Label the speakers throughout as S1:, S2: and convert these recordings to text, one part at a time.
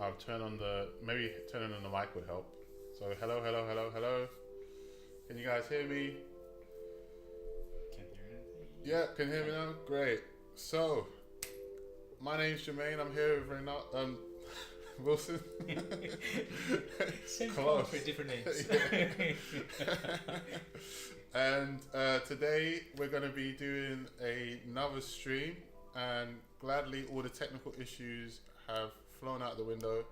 S1: I'll turn on maybe turning on the mic would help. So hello, hello, hello, hello. Can you guys hear me?
S2: Can't hear anything.
S1: Yeah, can you hear me now? Great. So, my name's Jermaine. I'm here with Wilson.
S2: Same
S1: Close.
S2: for different names.
S1: And today we're going to be doing another stream, and gladly all the technical issues have flown out the window.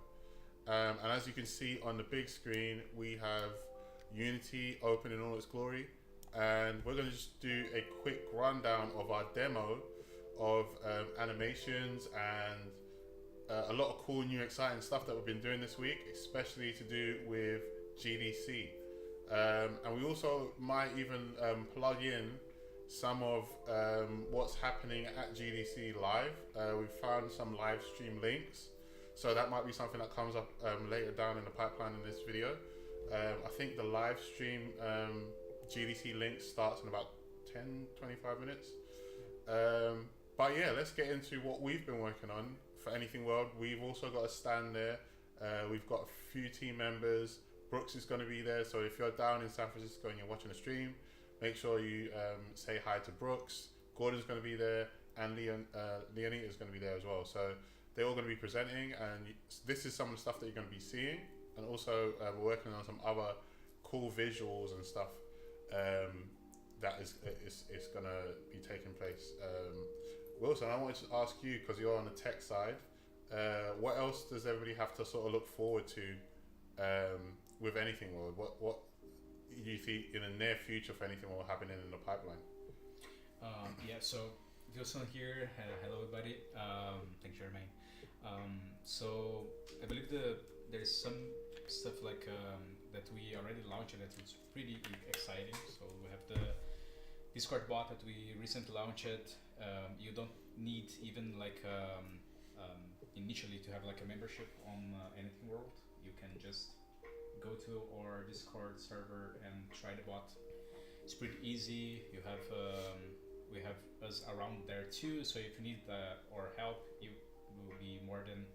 S1: And as you can see on the big screen, we have Unity open in all its glory, and we're going to just do a quick rundown of our demo of animations and a lot of cool new exciting stuff that we've been doing this week, especially to do with GDC. And we also might even plug in some of what's happening at GDC live. We've found some live stream links, so that might be something that comes up later down in the pipeline in this video. I think the live stream GDC link starts in about 10-25 minutes. But yeah, let's get into what we've been working on for Anything World. We've also got a stand there. We've got a few team members. Brooks is going to be there, so if you're down in San Francisco and you're watching the stream, make sure you say hi to Brooks. Gordon's going to be there, and Leonita is going to be there as well. So they're all going to be presenting, and this is some of the stuff that you're going to be seeing. And also we're working on some other cool visuals and stuff that is going to be taking place. Wilson, I wanted to ask you, because you're on the tech side, what else does everybody have to sort of look forward to with Anything World? What do you think in the near future for Anything World happening in the pipeline?
S2: Yeah, so Wilson here. Hello, everybody. Thank you, Jermaine. So I believe there's some stuff like that we already launched that is pretty exciting. So we have the Discord bot that we recently launched. You don't need even like initially to have like a membership on Anything World. You can just go to our Discord server and try the bot. It's pretty easy. You have we have us around there too. So if you need our help, you will be more than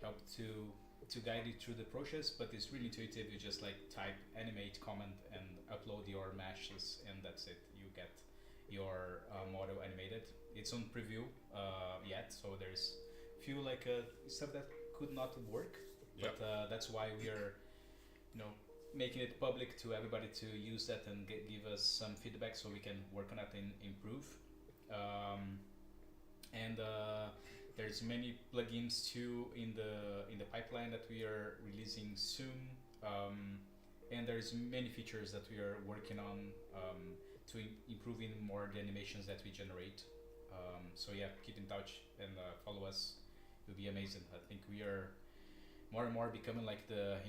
S2: help to guide you through the process. But it's really intuitive. You just like type animate, comment, and upload your meshes, and that's it. You get your model animated. It's on preview yet, so there's few like stuff that could not work. But that's why we are, making it public to everybody to use that and give us some feedback so we can work on it and improve. And there's many plugins too in the pipeline that we are releasing soon. And there's many features that we are working on to improving more the animations that we generate. So yeah, keep in touch and follow us. It will be amazing. I think we are more and more becoming like the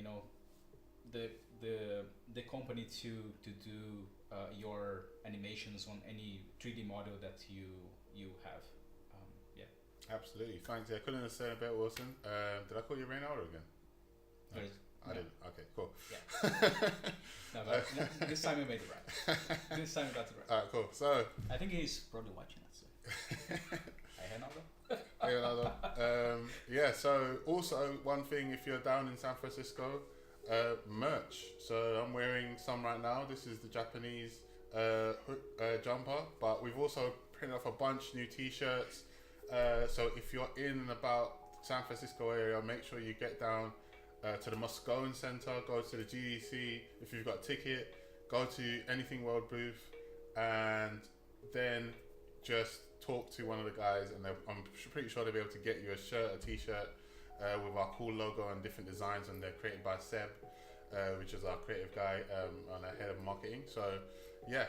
S2: company to do your animations on any 3D model that you have. Yeah.
S1: Absolutely. Thanks. I couldn't have said it better, Wilson. Did I call you Reynaldo again? No, I didn't. Okay, cool.
S2: Yeah. No, but this time we made it right. This time we got it right.
S1: Alright, cool. So
S2: I think he's probably watching us. So.
S1: Hey, Reynaldo. Yeah. So also one thing, if you're down in San Francisco, merch. So I'm wearing some right now. This is the Japanese jumper, but we've also printed off a bunch new t-shirts. So if you're in and about San Francisco area, make sure you get down to the Moscone Center, go to the GDC. If you've got a ticket, go to Anything World booth, and then just talk to one of the guys, and I'm pretty sure they'll be able to get you a shirt, a t-shirt with our cool logo and different designs, and they're created by Seb, which is our creative guy and our head of marketing. So yeah,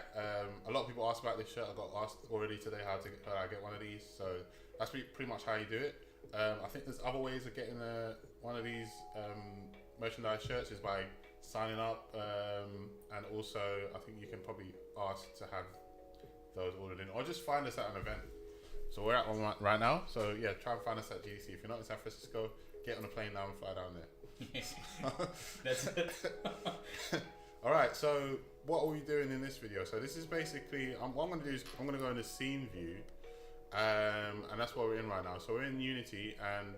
S1: a lot of people ask about this shirt. I got asked already today how I get one of these. So that's pretty much how you do it. I think there's other ways of getting one of these merchandise shirts is by signing up, and also I think you can probably ask to have those ordered in, or just find us at an event. So we're at one right now, so yeah, try and find us at GDC. If you're not in San Francisco, get on a plane down and fly down there.
S2: That's it.
S1: Alright, so what are we doing in this video? So this is basically, what I'm going to do is I'm going to go in the scene view, And that's what we're in right now. So we're in Unity, and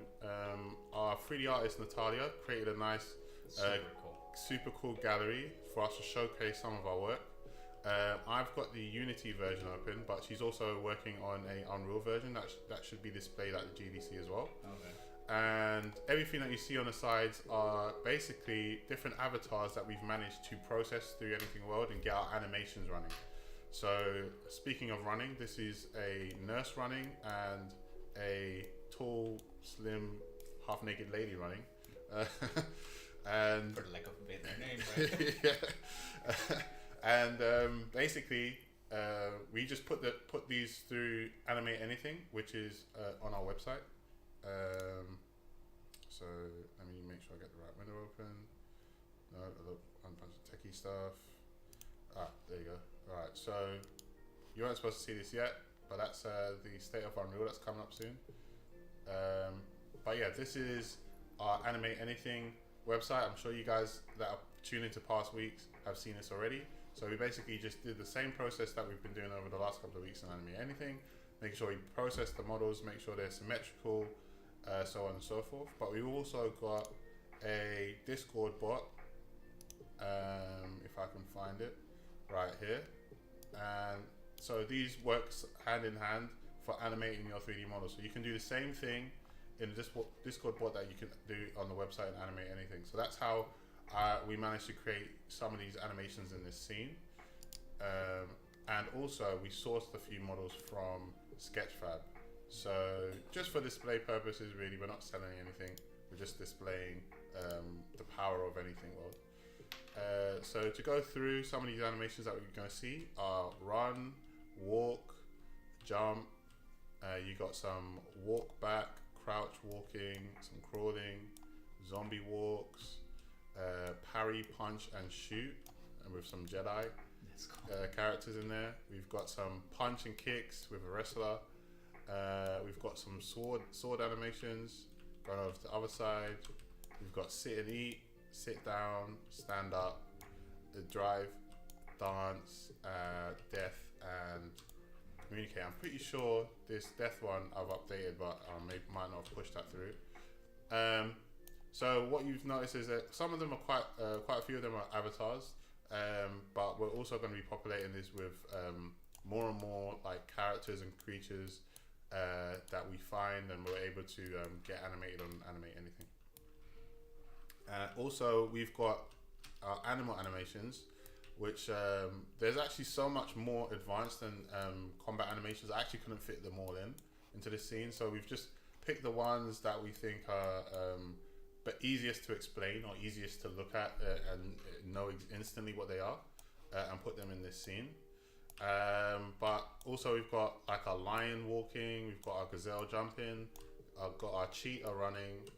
S1: our 3D artist Natalia created a nice, super cool gallery for us to showcase some of our work. I've got the Unity version open, but she's also working on a Unreal version that should be displayed at the GDC as well.
S2: Okay.
S1: And everything that you see on the sides are basically different avatars that we've managed to process through Anything World and get our animations running. So speaking of running, this is a nurse running and a tall, slim, half-naked lady running. And
S2: for the lack of a better name, right?
S1: yeah. And basically, we just put these through Animate Anything, which is on our website. So let me make sure I get the right window open. No, a bunch of techie stuff. There you go. Alright, so you weren't supposed to see this yet, but that's the state of Unreal that's coming up soon. But yeah, this is our Animate Anything website. I'm sure you guys that are tuned into past weeks have seen this already. So we basically just did the same process that we've been doing over the last couple of weeks in Animate Anything, making sure we process the models, make sure they're symmetrical, so on and so forth. But we've also got a Discord bot, if I can find it, right here. And so these works hand in hand for animating your 3D model. So you can do the same thing in this Discord bot that you can do on the website and Animate Anything. So that's how we managed to create some of these animations in this scene. And also we sourced a few models from Sketchfab. So just for display purposes, really, we're not selling anything. We're just displaying the power of Anything World. So to go through some of these animations that we're going to see are run, walk, jump. You got some walk back, crouch walking, some crawling, zombie walks, parry, punch, and shoot, and with some Jedi characters in there. We've got some punch and kicks with a wrestler. We've got some sword animations going over to the other side. We've got sit and eat, sit down, stand up, drive, dance, death, and communicate. I'm pretty sure this death one I've updated, but I might not have pushed that through. So what you've noticed is that some of them are quite a few of them are avatars, but we're also going to be populating this with more and more like characters and creatures that we find and we're able to get animated on Animate Anything. Also, we've got our animal animations, which there's actually so much more advanced than combat animations. I actually couldn't fit them all into this scene, so we've just picked the ones that we think are but easiest to explain or easiest to look at and know instantly what they are, and put them in this scene. But also we've got like our lion walking, we've got our gazelle jumping, I've got our cheetah running,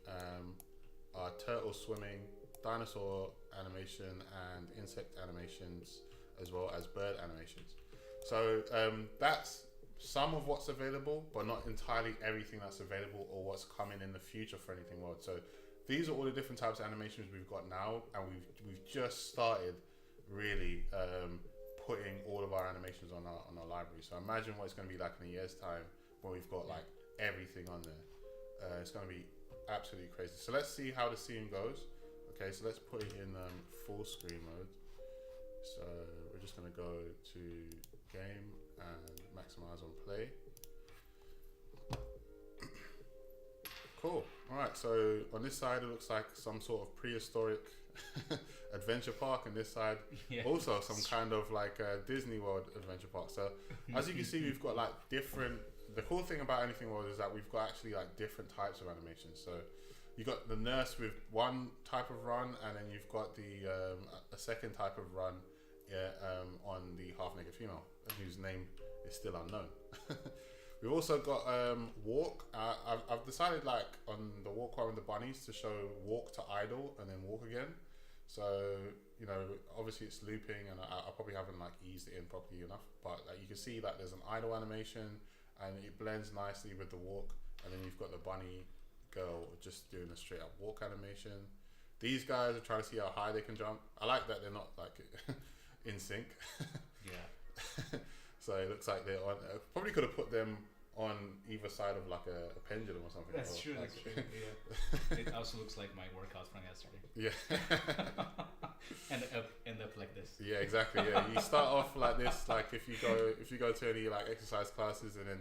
S1: our turtle swimming, dinosaur animation, and insect animations, as well as bird animations. So that's some of what's available, but not entirely everything that's available or what's coming in the future for Anything World. So these are all the different types of animations we've got now, and we've just started really putting all of our animations on our library. So imagine what it's going to be like in a year's time when we've got like everything on there. It's going to be absolutely crazy. So let's see how the scene goes. Okay, so let's put it in full screen mode. So we're just going to go to game and maximize on play. Cool. All right, so on this side it looks like some sort of prehistoric adventure park, and this side also some kind of like Disney World adventure park. So as you can see, we've got like different. The cool thing about Anything World is that we've got actually like different types of animations. So you got the nurse with one type of run, and then you've got the a second type of run on the half-naked female, whose name is still unknown. We've also got walk. I've decided like on the walk one with the bunnies to show walk to idle and then walk again. So you know, obviously it's looping, and I probably haven't like eased it in properly enough. But like, you can see that there's an idle animation, and it blends nicely with the walk. And then you've got the bunny girl just doing a straight up walk animation. These guys are trying to see how high they can jump. I like that they're not like in sync.
S2: Yeah.
S1: So it looks like they're on. Probably could have put them on either side of like a pendulum or something.
S2: That's
S1: or
S2: true.
S1: like,
S2: That's true. Yeah. It also looks like my workout from yesterday.
S1: Yeah.
S2: End up like this.
S1: Yeah, exactly. Yeah, you start off like this. Like if you go to any like exercise classes, and then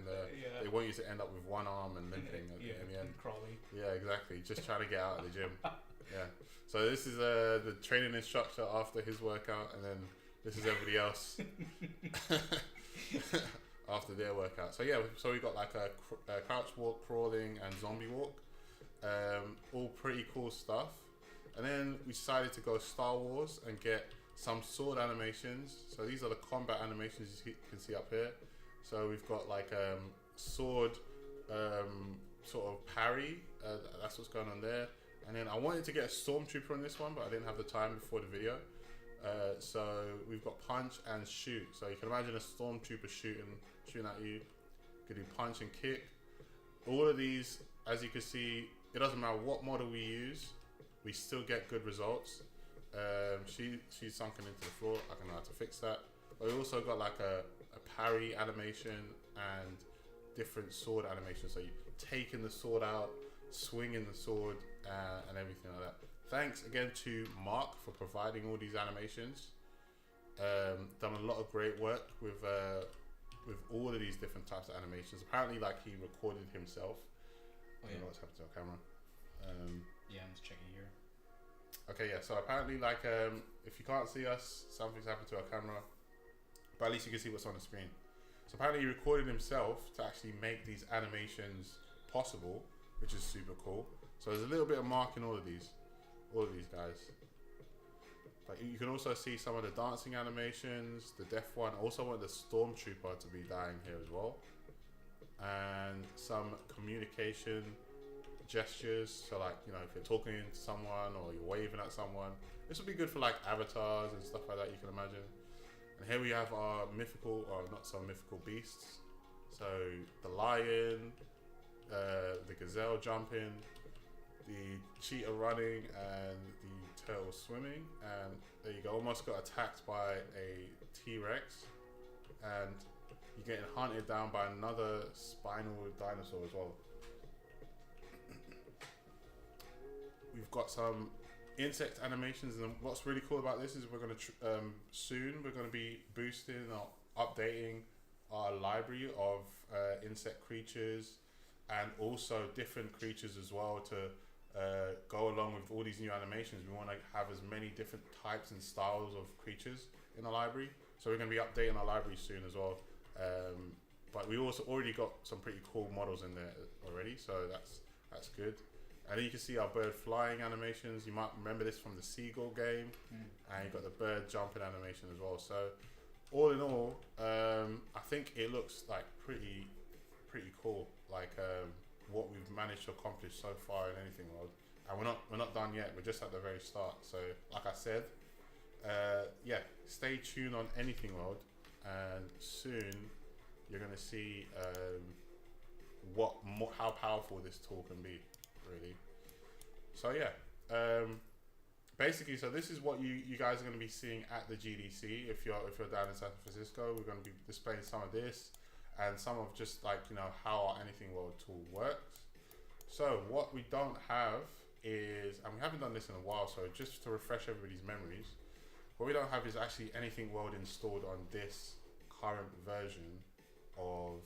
S1: they want you to end up with one arm and limping in the end.
S2: Crawling.
S1: Yeah, exactly. Just trying to get out of the gym. Yeah. So this is the training instructor after his workout, and then this is everybody else after their workout. So yeah, so we got like a crouch walk, crawling, and zombie walk. All pretty cool stuff. And then we decided to go Star Wars and get some sword animations. So these are the combat animations you can see up here. So we've got like sword sort of parry. That's what's going on there. And then I wanted to get a stormtrooper on this one, but I didn't have the time before the video. So we've got punch and shoot. So you can imagine a stormtrooper shooting at you. You could do punch and kick. All of these, as you can see, it doesn't matter what model we use, we still get good results. She's sunken into the floor. I don't know how to fix that. But we also got like a parry animation and different sword animations. So you taking the sword out, swinging the sword, and everything like that. Thanks again to Mark for providing all these animations. Done a lot of great work with all of these different types of animations. Apparently, like he recorded himself. I don't know what's happened to our camera.
S2: Yeah, I'm just checking here.
S1: Okay, yeah. So apparently, like, if you can't see us, something's happened to our camera. But at least you can see what's on the screen. So apparently, he recorded himself to actually make these animations possible, which is super cool. So there's a little bit of Mark in all of these guys. But you can also see some of the dancing animations, the death one. I also want the stormtrooper to be dying here as well, and some communication gestures. So like, you know, if you're talking to someone or you're waving at someone, this would be good for like avatars and stuff like that, you can imagine. And here we have our mythical, or not so mythical beasts. So the lion, the gazelle jumping, the cheetah running, and the turtle swimming. And there you go, almost got attacked by a T-Rex, and you're getting hunted down by another spinal dinosaur as well. We've got some insect animations, and what's really cool about this is we're going to soon we're going to be boosting or updating our library of insect creatures, and also different creatures as well to go along with all these new animations. We want to have as many different types and styles of creatures in the library, so we're going to be updating our library soon as well. But we also already got some pretty cool models in there already, so that's good. And then you can see our bird flying animations. You might remember this from the seagull game. And you've got the bird jumping animation as well. So all in all, I think it looks like pretty cool, like what we've managed to accomplish so far in Anything World. And we're not done yet. We're just at the very start. So like I said, yeah, stay tuned on Anything World, and soon you're gonna see how powerful this tool can be, really. So yeah, basically, so this is what you guys are going to be seeing at the GDC. If you're down in San Francisco, we're going to be displaying some of this and some of just like, you know, how our Anything World tool works. So what we don't have is, and we haven't done this in a while, so just to refresh everybody's memories, what we don't have is actually Anything World installed on this current version of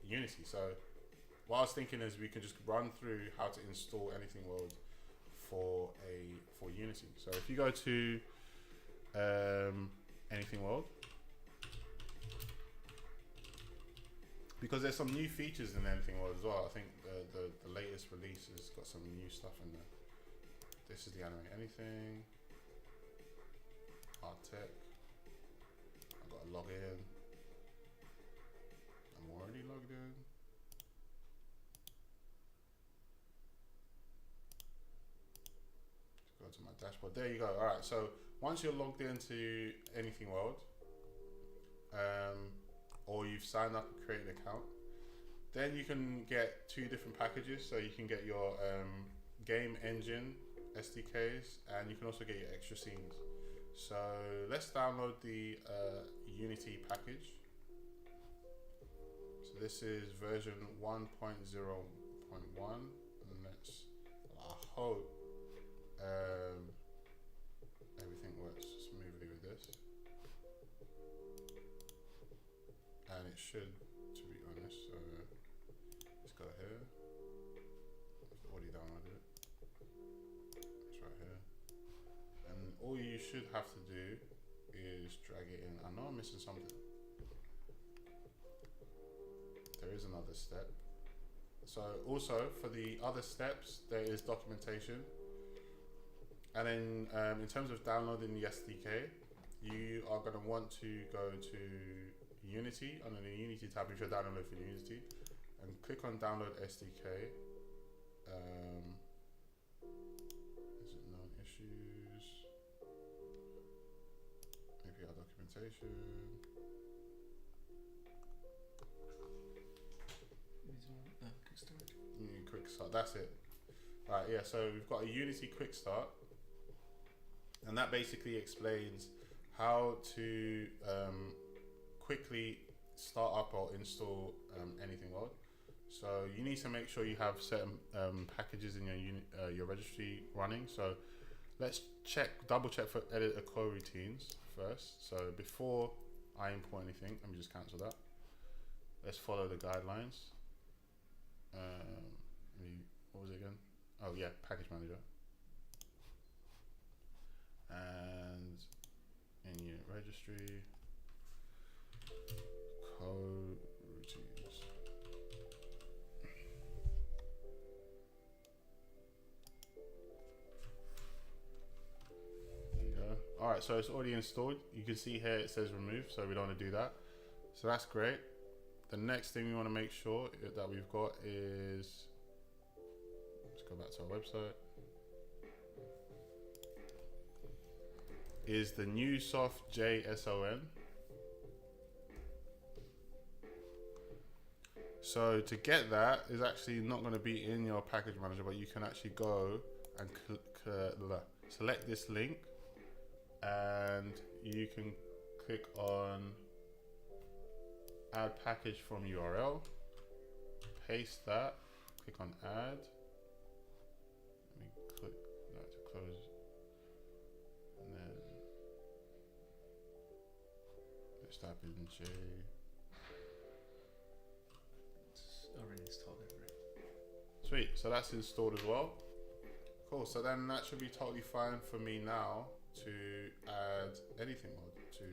S1: Unity. So what I was thinking is we can just run through how to install Anything World for Unity. So if you go to Anything World, because there's some new features in Anything World as well. I think the latest release has got some new stuff in there. This is the Animate Anything, Art Tech. I've got to log in. I'm already logged in. Go to my dashboard. There you go. All right. So once you're logged into Anything World, or you've signed up and created an account, then you can get two different packages. So you can get your game engine SDKs, and you can also get your extra scenes. So let's download the Unity package. So this is version 1.0.1, and I hope everything works smoothly with this, and it should, to be honest. So let's go here. I've already downloaded it. It's right here, and all you should have to do is drag it in. I know I'm missing something. There is another step. So also for the other steps, there is documentation. And then in terms of downloading the SDK, you are going to want to go to Unity, under the Unity tab if you're downloading for Unity, and click on download SDK. Is it known issues? API documentation. Quick start, that's it. Right, yeah, so we've got a Unity quick start, and that basically explains how to quickly start up or install anything world. So you need to make sure you have certain packages in your registry running. So let's double check for editor coroutines first. So before I import anything, let me just cancel that. Let's follow the guidelines. What was it again? Oh yeah, package manager. And in unit registry, coroutines. There you go. All right, so it's already installed. You can see here it says remove, so we don't want to do that. So that's great. The next thing we want to make sure that we've got is, let's go back to our website, is the Newsoft JSON. So to get that is actually not going to be in your package manager, but you can actually go and select this link, and you can click on add package from URL, paste that, click on add. Let me click that to close, and then let's type in J.
S2: It's already installed everywhere.
S1: Sweet, so that's installed as well. Cool, so then that should be totally fine for me now to add anything more to.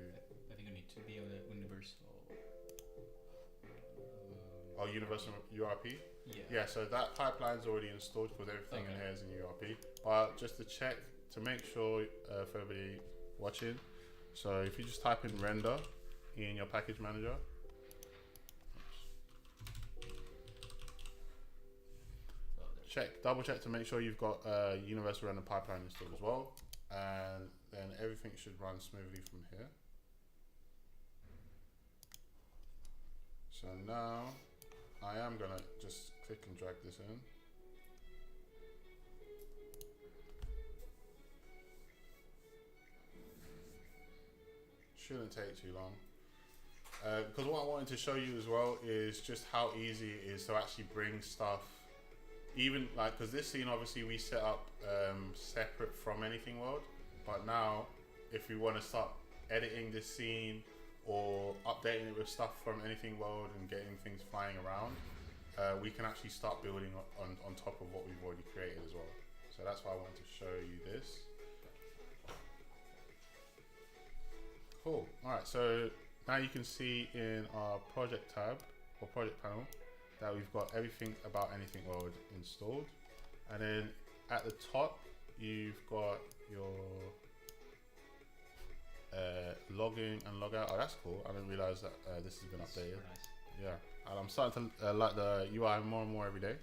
S2: I think you need to be on the universal.
S1: Oh, universal URP?
S2: Yeah.
S1: Yeah, so that pipeline's already installed because everything in here is in URP. But just to check, to make sure for everybody watching, so if you just type in render in your package manager, double check to make sure you've got universal render pipeline installed as well, and then everything should run smoothly from here. So now I am gonna just click and drag this in. Shouldn't take too long. Because what I wanted to show you as well is just how easy it is to actually bring stuff, even like, because this scene obviously we set up separate from Anything World, but now if we want to start editing this scene or updating it with stuff from Anything World and getting things flying around, we can actually start building on top of what we've already created as well. So that's why I wanted to show you this. Cool. All right, so now you can see in our project tab or project panel that we've got everything about Anything World installed. And then at the top, you've got your login and log out. Oh, that's cool. I didn't realize that this has been updated.
S2: Nice.
S1: Yeah, and I'm starting to like the UI more and more every day.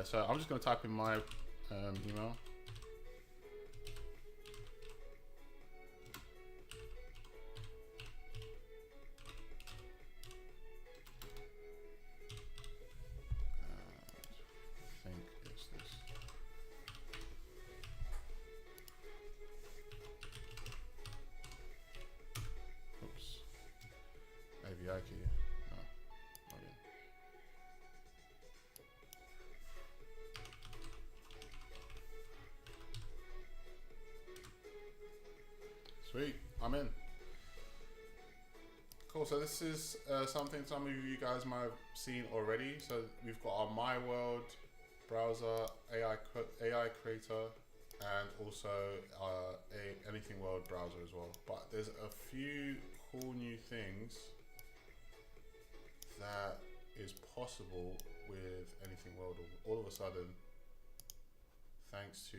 S1: So I'm just going to type in my email. I think it's this. Oops. API key. No. So this is something some of you guys might have seen already. So we've got our My World browser, AI creator, and also a Anything World browser as well. But there's a few cool new things that is possible with Anything World all of a sudden, thanks to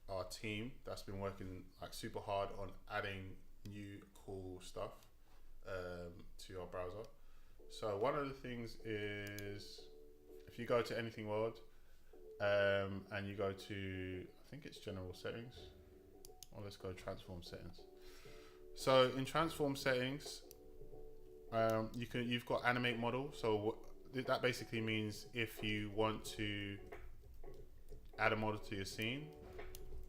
S1: our team that's been working like super hard on adding new cool stuff to our browser. So one of the things is if you go to Anything World and you go to, I think it's general settings, or let's go transform settings. So in transform settings, you've got animate model. So that basically means if you want to add a model to your scene,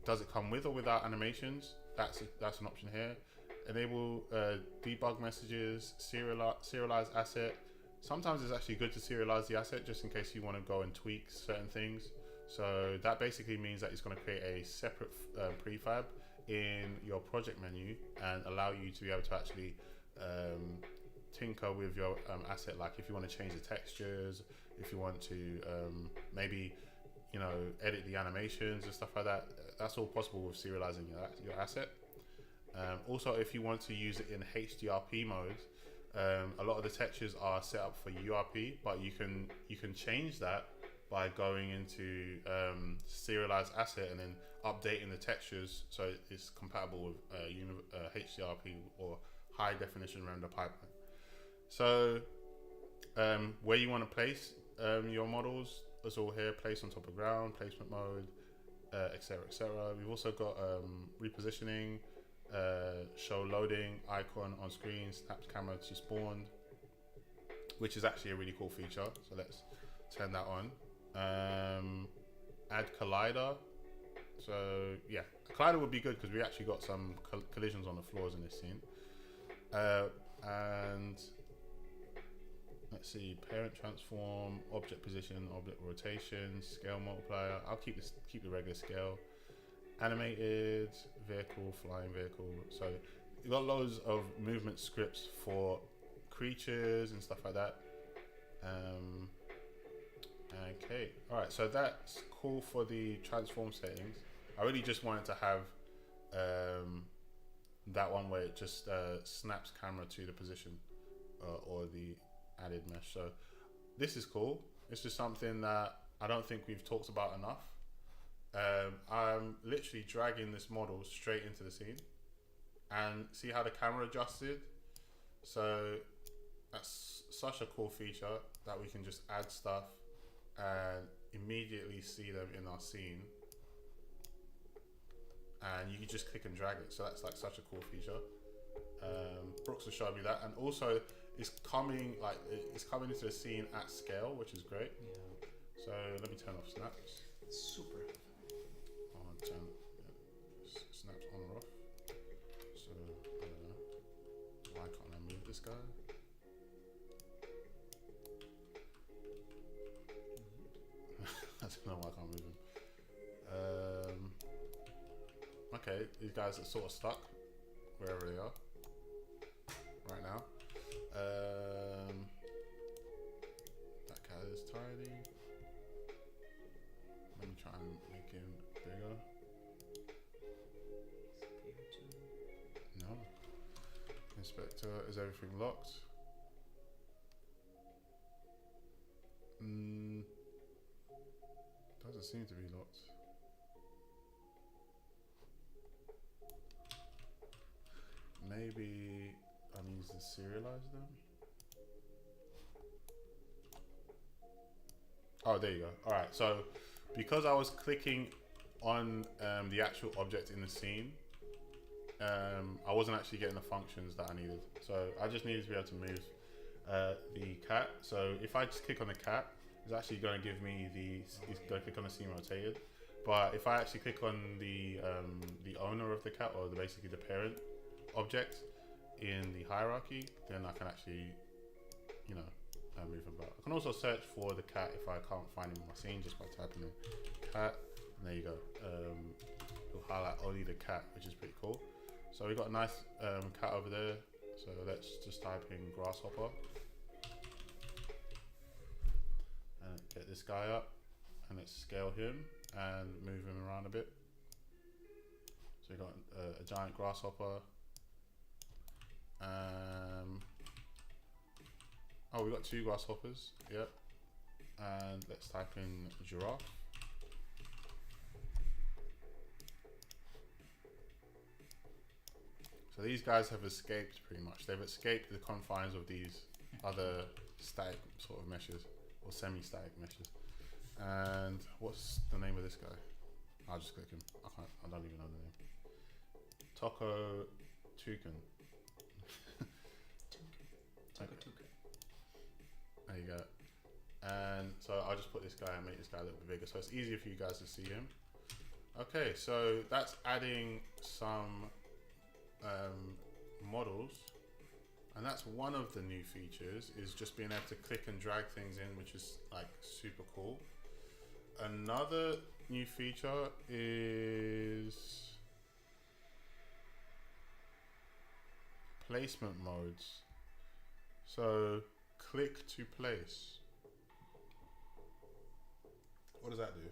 S1: does it come with or without animations? That's an option here. Enable debug messages, serialize asset. Sometimes it's actually good to serialize the asset just in case you want to go and tweak certain things. So that basically means that it's going to create a separate prefab in your project menu and allow you to be able to actually tinker with your asset. Like if you want to change the textures, if you want to maybe edit the animations and stuff like that, that's all possible with serializing your asset. Also, if you want to use it in HDRP mode, a lot of the textures are set up for URP, but you can change that by going into serialized asset and then updating the textures so it's compatible with HDRP or high definition render pipeline. So where you want to place your models is all here: place on top of ground, placement mode, etc., etc. We've also got repositioning, show loading icon on screen, snaps camera to spawned, which is actually a really cool feature. So let's turn that on. Add collider. So yeah, collider would be good because we actually got some collisions on the floors in this scene. And let's see, parent transform, object position, object rotation, scale multiplier. I'll keep the regular scale. Animated vehicle, flying vehicle. So you've got loads of movement scripts for creatures and stuff like that. Okay, all right. So that's cool for the transform settings. I really just wanted to have that one where it just snaps camera to the position or the added mesh. So this is cool. It's just something that I don't think we've talked about enough. I'm literally dragging this model straight into the scene and see how the camera adjusted. So that's such a cool feature that we can just add stuff and immediately see them in our scene, and you can just click and drag it. So that's like such a cool feature. Brooks will show me that, and also it's coming into the scene at scale, which is great.
S2: Yeah.
S1: So let me turn off snaps.
S2: Super.
S1: Snaps on or off. So I don't know. Why can't I move this guy? I don't know why I can't move him. Okay, these guys are sort of stuck wherever they are right now. That cat is tiny. Let me try and make him bigger. No. Inspector, is everything locked? Doesn't seem to be locked. Maybe I need to serialize them. Oh, there you go. All right. So because I was clicking on the actual object in the scene, I wasn't actually getting the functions that I needed. So I just needed to be able to move the cat. So if I just click on the cat, it's actually going to give me it's going to click on the scene rotated. But if I actually click on the owner of the cat, or basically the parent object in the hierarchy, then I can actually, move about. I can also search for the cat if I can't find him in my scene just by typing in cat, and there you go. It'll highlight only the cat, which is pretty cool. So we've got a nice cat over there. So let's just type in grasshopper and get this guy up, and let's scale him and move him around a bit. So we got a giant grasshopper. Oh, we got 2 grasshoppers. Yep. And let's type in giraffe. So these guys have escaped pretty much. They've escaped the confines of these other static sort of meshes or semi-static meshes. And what's the name of this guy? I'll just click him. I don't even know the name. Taco Toucan. There you go. And so I'll just put this guy and make this guy a little bit bigger, so it's easier for you guys to see him. Okay, so that's adding some models, and that's one of the new features, is just being able to click and drag things in, which is like super cool. Another new feature is placement modes. So click to place. What does that do?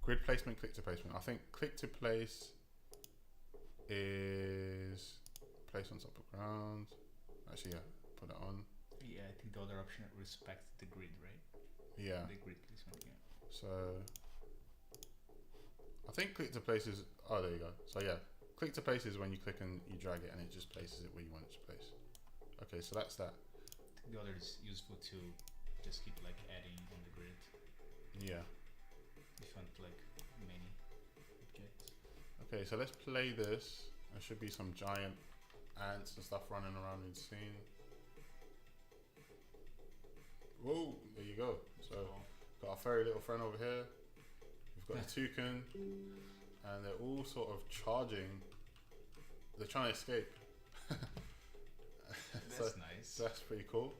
S1: Grid placement, click to placement. I think click to place is place on top of ground. Actually, yeah, put it on.
S2: Yeah, I think the other option respects the grid, right?
S1: Yeah.
S2: The grid placement, yeah.
S1: So I think click to place is, oh, there you go. So yeah, click to place is when you click and you drag it and it just places it where you want it to place. Okay, so that's that.
S2: I think the other is useful to just keep like adding on the grid.
S1: Yeah.
S2: If you want like many objects.
S1: Okay, so let's play this. There should be some giant ants and stuff running around in the scene. Whoa, there you go. So got our furry little friend over here. We've got a toucan, and they're all sort of charging. They're trying to escape.
S2: That's nice.
S1: So that's pretty cool.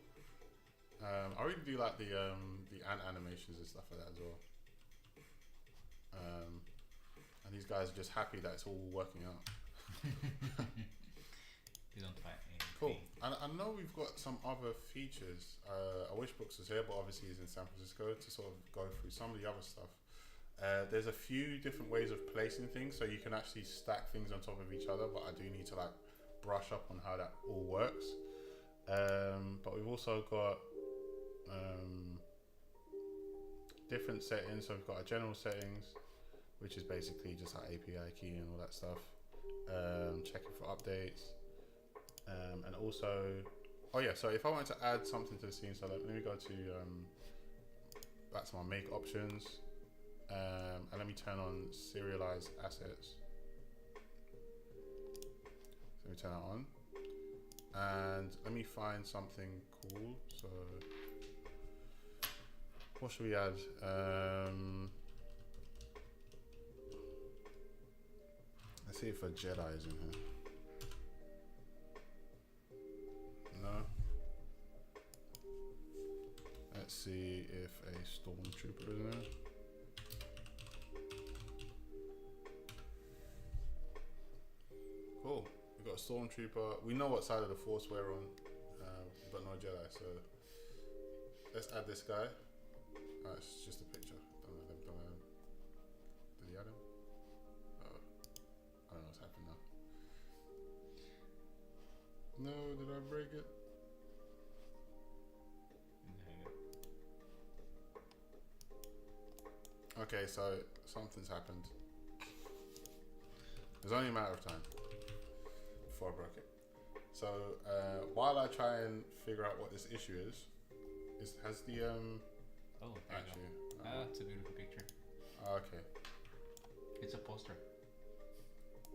S1: I really do like the ant animations and stuff like that as well. And these guys are just happy that it's all working out.
S2: You don't find anything.
S1: Cool. And I know we've got some other features. I wish Brooks was here, but obviously he's in San Francisco to sort of go through some of the other stuff. There's a few different ways of placing things, so you can actually stack things on top of each other, but I do need to like brush up on how that all works. But we've also got different settings. So we've got our general settings, which is basically just our API key and all that stuff. Checking for updates. And also, oh yeah, so if I wanted to add something to the scene, so let me go to back to my make options, and let me turn on serialize assets. So let me turn that on, and let me find something cool. So what should we add? Let's see if a Jedi is in here. No. Let's see if a stormtrooper is in there. Cool. We've got a stormtrooper. We know what side of the force we're on, but no Jedi. So let's add this guy. It's just a picture. Don't know him. Did he add him? Oh, I don't know what's happened now. No, did I break it? Okay, so something's happened. There's only a matter of time before I broke it. So while I try and figure out what this issue is has the
S2: Oh, there
S1: actually
S2: you go. It's a beautiful picture.
S1: Okay.
S2: It's a poster.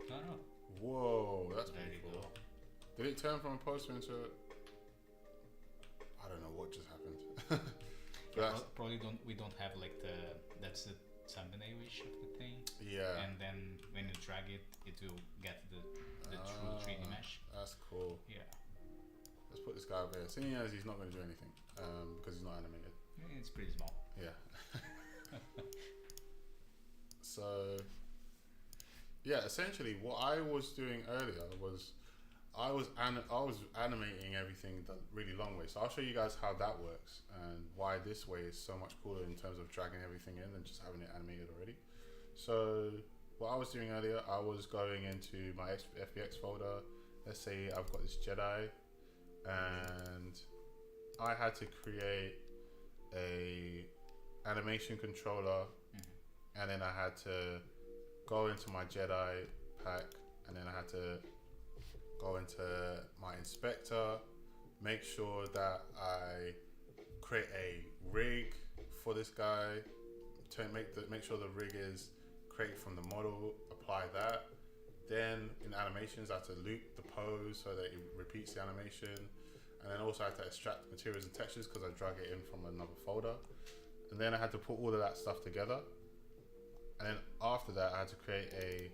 S2: No.
S1: Whoa, that's
S2: There
S1: pretty
S2: you
S1: cool.
S2: go.
S1: Did it turn from a poster into I don't know what just happened.
S2: Yeah, we don't have like that's the thumbnail-ish of the thing.
S1: Yeah.
S2: And then when you drag it, it will get the true 3D mesh.
S1: That's cool.
S2: Yeah.
S1: Let's put this guy over here. Seeing as he's not going to do anything because he's not animated.
S2: It's pretty small.
S1: Yeah. So, yeah, essentially what I was doing earlier was I was animating everything the really long way. So I'll show you guys how that works and why this way is so much cooler in terms of dragging everything in than just having it animated already. So what I was doing earlier, I was going into my FBX folder. Let's say I've got this Jedi, and I had to create a animation controller, and then I had to go into my Jedi pack, and then I had to go into my inspector, make sure that I create a rig for this guy, to make sure the rig is created from the model, apply that. Then in animations, I had to loop the pose so that it repeats the animation, and then also I had to extract materials and textures because I drag it in from another folder, and then I had to put all of that stuff together. And then after that, I had to create a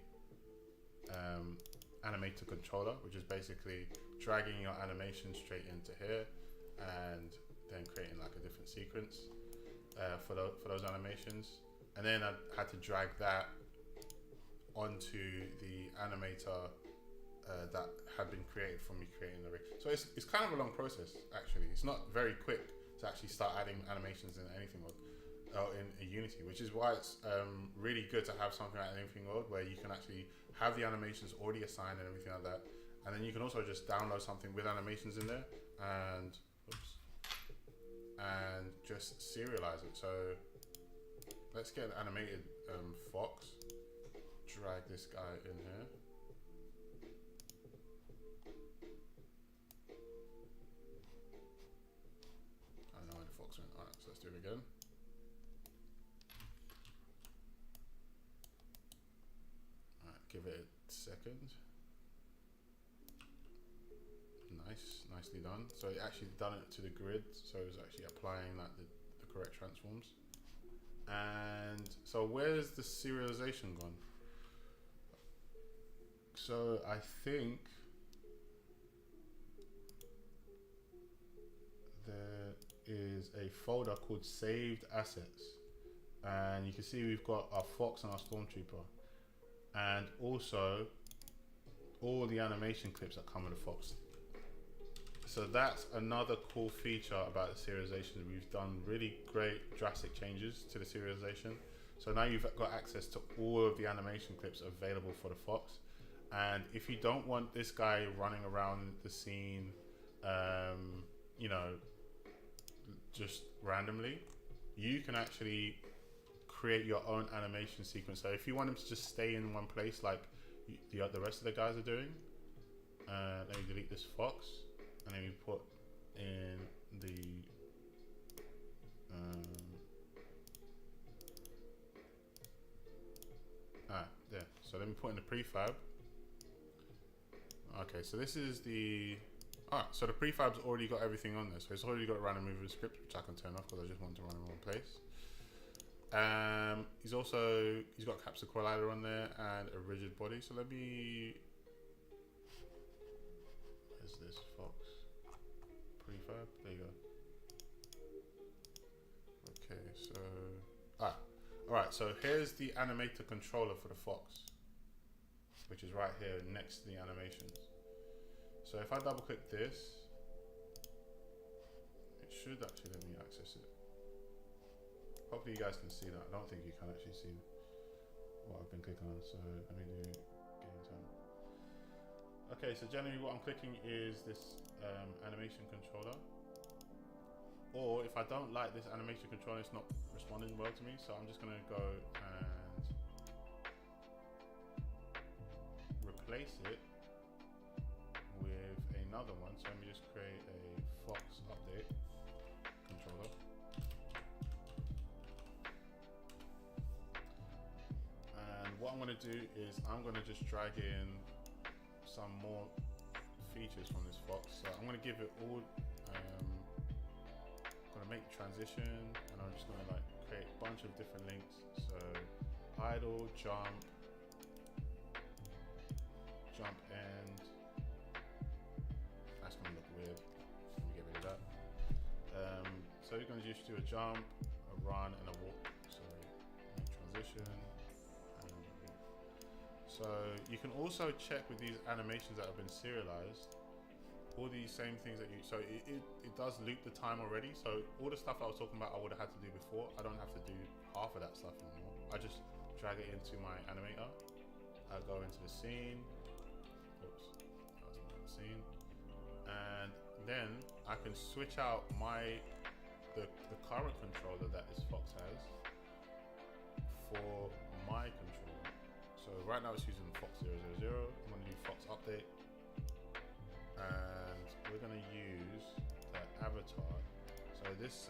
S1: animator controller, which is basically dragging your animation straight into here and then creating like a different sequence for those animations. And then I had to drag that onto the animator that had been created from me creating the rig. So it's kind of a long process actually. It's not very quick to actually start adding animations in anything in Unity, which is why it's really good to have something like anything mode where you can actually have the animations already assigned and everything like that, and then you can also just download something with animations in there and just serialize it. So let's get an animated fox. Drag this guy in here. I don't know where the fox went. Alright, so let's do it again. Give it a second. Nicely done. So it actually done it to the grid, so it's actually applying like the correct transforms. And so where's the serialization gone? So I think there is a folder called saved assets, and you can see we've got our fox and our stormtrooper, and also all the animation clips that come with the fox. So that's another cool feature about the serialization. We've done really great drastic changes to the serialization. So now you've got access to all of the animation clips available for the fox. And if you don't want this guy running around the scene, you know, just randomly, you can actually create your own animation sequence. So if you want him to just stay in one place like the rest of the guys are doing, let me delete this fox, and then we put in the there. So let me put in the prefab. Okay, so this is the so the prefab's already got everything on there. So it's already got random movement script, which I can turn off because I just want to run in one place. He's got capsule collider on there and a rigid body. So let me, where's this fox? Prefab, there you go. Okay, so, alright, so here's the animator controller for the fox, which is right here next to the animations. So if I double click this, it should actually let me access it. Hopefully you guys can see that. I don't think you can actually see what I've been clicking on, so let me do game time. Okay, so generally what I'm clicking is this animation controller. Or if I don't like this animation controller, it's not responding well to me, so I'm just gonna go and replace it with another one. So let me just create a Fox update controller. And what I'm going to do is I'm going to just drag in some more features from this Fox. So I'm going to give it all, I'm going to make transition, and I'm just going to like create a bunch of different links. So idle, jump end. That's going to look weird. Let me get rid of that. So you're going to just do a jump, a run, and a walk. So make transition. So you can also check with these animations that have been serialized, all these same things that you, so it does loop the time already. So all the stuff I was talking about I would have had to do before, I don't have to do half of that stuff anymore. I just drag it into my animator. I go into the scene. Oops, that's not the scene. And then I can switch out the current controller that this Fox has for my controller. So right now it's using Fox 000. I'm going to do Fox update, and we're going to use the avatar. So this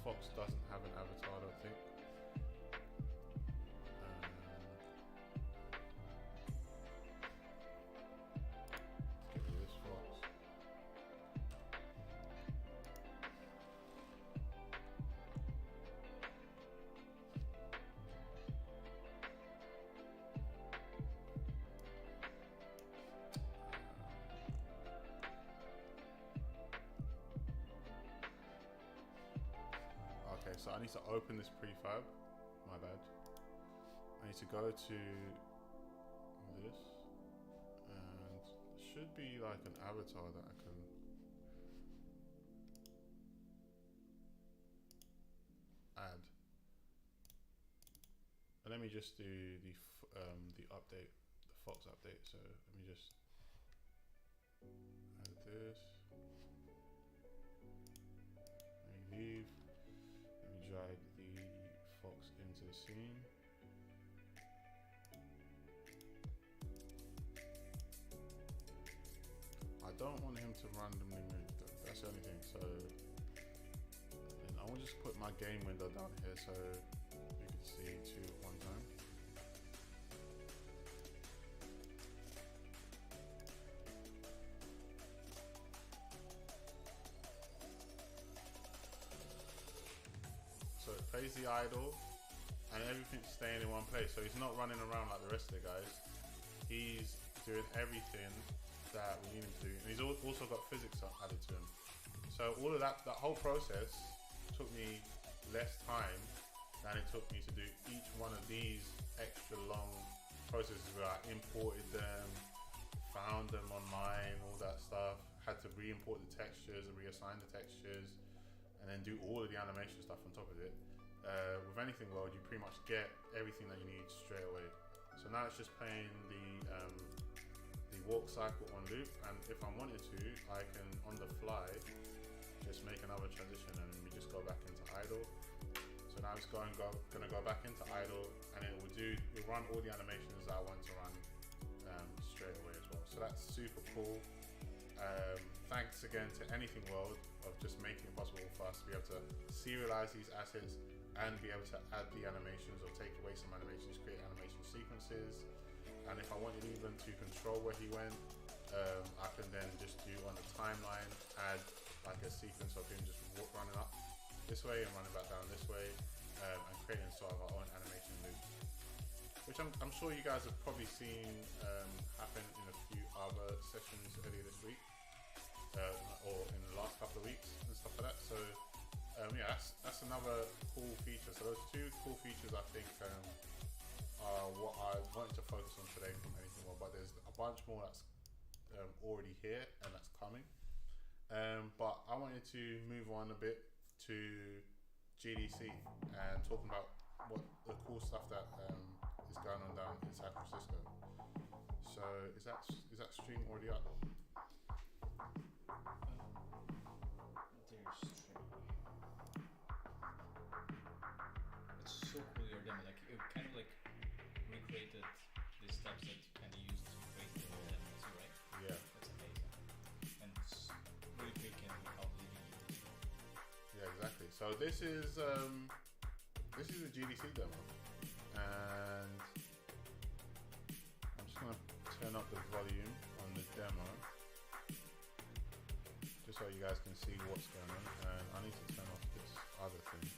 S1: Fox doesn't have an avatar, I don't think. Let's get rid of this Fox. Okay, so I need to open this prefab. My bad. I need to go to this, and there should be like an avatar that I can add. And let me just do the update, the Fox update. So let me just add this. Let me leave. Let me drag the Fox into the scene. I don't want him to randomly move though. That's the only thing. So then I will just put my game window down here so you can see two at one time. So it plays the idle and everything's staying in one place. So he's not running around like the rest of the guys. He's doing everything that we need him to do. And he's also got physics added to him. So all of that whole process took me less time than it took me to do each one of these extra long processes where I imported them, found them online, all that stuff, had to re-import the textures and reassign the textures, and then do all of the animation stuff on top of it. With Anything World, you pretty much get everything that you need straight away. So now it's just playing the walk cycle on loop, and if I wanted to, I can on the fly just make another transition and we just go back into idle. So now it's gonna go back into idle, and it will run all the animations that I want to run straight away as well. So that's super cool. Thanks again to Anything World of just making it possible for us to be able to serialize these assets and be able to add the animations or take away some animations, create animation sequences. And if I wanted even to control where he went, I can then just do on the timeline, add like a sequence of him just running up this way and running back down this way, and creating sort of our own animation loop. Which I'm sure you guys have probably seen happen in a few other sessions earlier this week, or in the last couple of weeks and stuff like that. So yeah, that's another cool feature. So those two cool features I think are what I wanted to focus on today from Anything World, but there's a bunch more that's already here and that's coming. But I wanted to move on a bit to GDC and talking about what the cool stuff that is going on down in San Francisco. So is that stream already up?
S2: There's stream. It's so cool your demo. Like it kind of like recreated the steps that you kind of used to create the demo too, right?
S1: Yeah.
S2: That's amazing. And it's really quick and without leaving you.
S1: Yeah, exactly. So this is a GDC demo, and I'm just gonna turn up the volume on the demo just so you guys can see what's going on, and I need to turn off this other thing.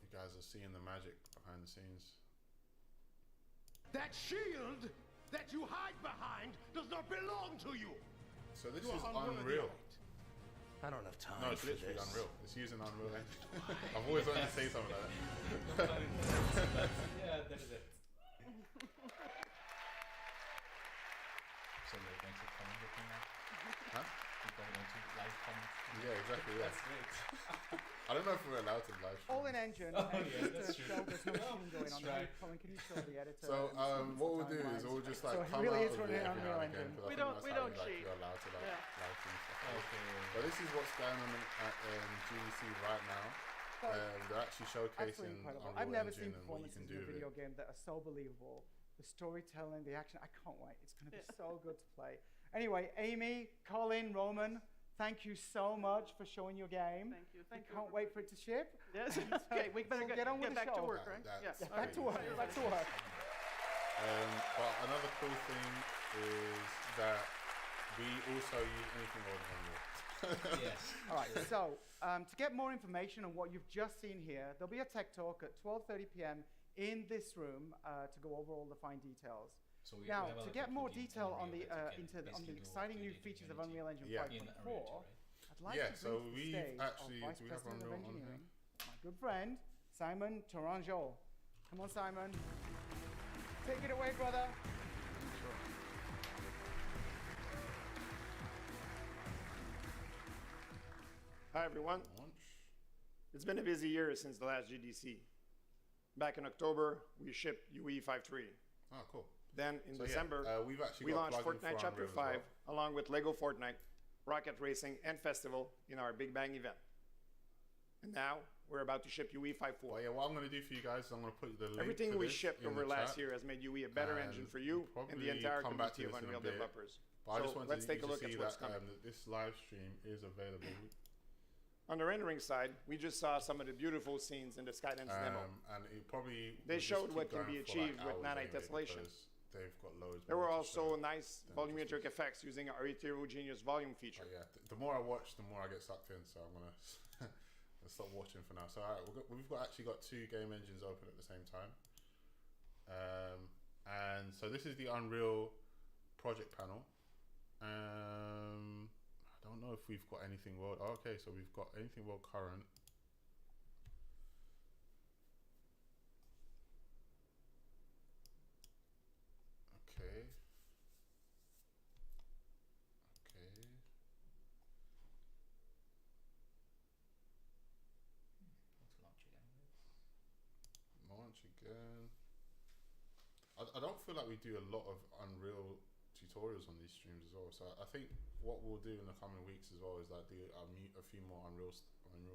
S1: You guys are seeing the magic behind the scenes.
S3: That shield that you hide behind does not belong to you.
S1: So this
S3: You are
S1: is
S3: unworthy
S1: Unreal.
S3: of it.
S4: I don't have time
S1: No, it's
S4: for
S1: literally
S4: this.
S1: Unreal. It's using Unreal Engine. I've always wanted to say something like that.
S2: Yeah, that is it. So you're going to comment with me now?
S1: Huh?
S2: People are going to live comment?
S1: Yeah, exactly. Yeah.
S2: That's great.
S1: I don't know if we're allowed to live stream.
S5: All in engine.
S2: Oh,
S5: and
S2: yeah,
S5: just
S2: that's
S5: to
S2: true.
S5: show there's no cheating going
S2: Let's
S5: on.
S2: try.
S5: Hey, Colin, can you show the editor?
S1: So
S5: and
S1: what we'll
S5: some
S1: do is
S5: timelines?
S1: we'll just like
S5: So it
S1: come
S5: really
S1: out
S5: is
S1: of
S5: running
S1: it
S5: on
S1: every
S5: Unreal
S1: now and again.
S5: Engine.
S1: 'cause I
S3: We
S1: think
S3: don't-
S1: that's
S3: we
S1: how
S3: don't
S1: like,
S3: cheat.
S1: you're allowed to like
S3: Yeah.
S1: live stream stuff. Like this.
S2: Okay.
S1: But this is what's going on at GDC right now. They're actually
S5: Absolutely
S1: showcasing
S5: incredible.
S1: Unreal
S5: I've never
S1: Engine
S5: seen
S1: and what you
S5: performances
S1: can
S5: in
S1: do
S5: a
S1: with
S5: video
S1: it.
S5: game that are so believable. The storytelling, the action, I can't wait. It's going to be
S3: Yeah.
S5: so good to play. Anyway, Amy, Colin, Roman, thank you so much for showing your game.
S3: Thank you. Thank you.
S5: Can't wait for it to ship.
S3: Yes. Okay, we better
S5: So get on with the
S3: back
S5: show.
S3: to work,
S1: That-
S3: right?
S1: that's
S3: Yes.
S5: Yeah, back to work. Back to work.
S1: But another cool thing is that we also use anything more than Unreal.
S2: Yes.
S5: All right, so to get more information on what you've just seen here, there'll be a tech talk at 12:30 p.m. in this room to go over all the fine details.
S2: So we
S5: Now,
S2: have a
S5: to
S2: lot
S5: get
S2: of
S5: more
S2: cooking in
S5: detail on
S2: Unreal
S5: the
S2: that you can
S5: on
S2: basically
S5: the
S2: do
S5: exciting new
S2: in
S5: features of
S2: Unity.
S5: Unreal Engine
S1: Yeah.
S2: In Unreal
S5: 5.4,
S2: 2, right?
S5: I'd like
S1: Yeah,
S5: to
S1: so
S5: bring to the
S1: we've
S5: stage
S1: actually-
S5: our Vice
S1: do we have
S5: President of
S1: Unreal on here?
S5: Engineering, my good friend, Simon Tourangeau. Come on, Simon. Take it away, brother.
S6: Hi everyone.
S1: Launch.
S6: It's been a busy year since the last GDC. Back in October, we shipped UE 5.3.
S1: Oh, cool.
S6: Then in
S1: So yeah,
S6: December,
S1: we've actually
S6: we
S1: got a
S6: launched
S1: plugin
S6: Fortnite
S1: for
S6: Chapter
S1: Unreal as
S6: 5
S1: well.
S6: along with Lego Fortnite, Rocket Racing, and Festival in our Big Bang event. And now we're about to ship UE 5.4.
S1: Well, yeah, what I'm going to do for you guys is I'm going to put the link
S6: Everything
S1: to
S6: we
S1: this
S6: shipped
S1: in
S6: over
S1: the
S6: last
S1: chat.
S6: year has made UE a better
S1: And
S6: engine for you
S1: we'll
S6: and the
S1: probably
S6: entire
S1: come back to
S6: community of
S1: this in a
S6: Unreal
S1: bit.
S6: developers.
S1: But I just
S6: So
S1: wanted
S6: let's take
S1: you
S6: a look
S1: to
S6: at
S1: see
S6: what's
S1: that,
S6: coming.
S1: that this live stream is available.
S6: On the rendering side, we just saw some of the beautiful scenes in the Skydance demo.
S1: And it probably
S6: They
S1: will just
S6: showed
S1: keep
S6: what can
S1: going
S6: be
S1: for,
S6: achieved with
S1: hours
S6: nanite
S1: anyway,
S6: tessellation.
S1: because They've got loads.
S6: There
S1: more
S6: were
S1: to
S6: also
S1: show
S6: nice
S1: than
S6: volumetric
S1: just this.
S6: effects using our heterogeneous volume feature.
S1: But yeah, the more I watch, the more I get sucked in. So I'm gonna stop watching for now. So all right, we've actually got two game engines open at the same time. And so this is the Unreal project panel. I don't know if we've got anything world. Oh, okay, so we've got anything world current. Okay. Okay.
S2: Let's launch again.
S1: Launch again. I don't feel like we do a lot of Unreal tutorials on these streams as well. So I think what we'll do in the coming weeks as well is like do a few more Unreal